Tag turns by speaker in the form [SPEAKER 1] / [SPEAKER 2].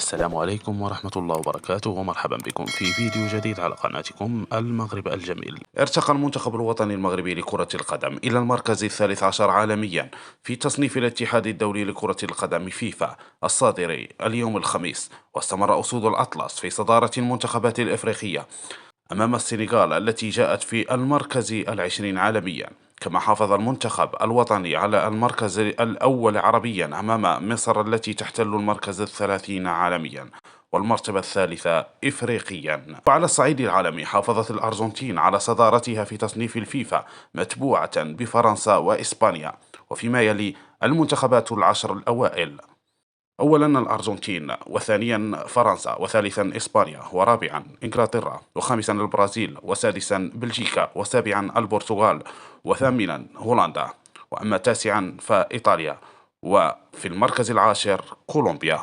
[SPEAKER 1] السلام عليكم ورحمة الله وبركاته، ومرحبا بكم في فيديو جديد على قناتكم المغرب الجميل. ارتقى المنتخب الوطني المغربي لكرة القدم إلى المركز الثالث عشر عالميا في تصنيف الاتحاد الدولي لكرة القدم فيفا الصادر اليوم الخميس، واستمر أسود الأطلس في صدارة المنتخبات الإفريقية أمام السنغال التي جاءت في المركز العشرين عالميا. كما حافظ المنتخب الوطني على المركز الأول عربيا أمام مصر التي تحتل المركز الثلاثين عالميا والمرتبة الثالثة إفريقيا. وعلى الصعيد العالمي حافظت الأرجنتين على صدارتها في تصنيف الفيفا متبوعة بفرنسا وإسبانيا، وفيما يلي المنتخبات العشر الأوائل: أولا الأرجنتين، وثانيا فرنسا، وثالثا إسبانيا، ورابعا إنجلترا، وخامسا البرازيل، وسادسا بلجيكا، وسابعا البرتغال، وثامنا هولندا، وأما تاسعا فإيطاليا، وفي المركز العاشر كولومبيا.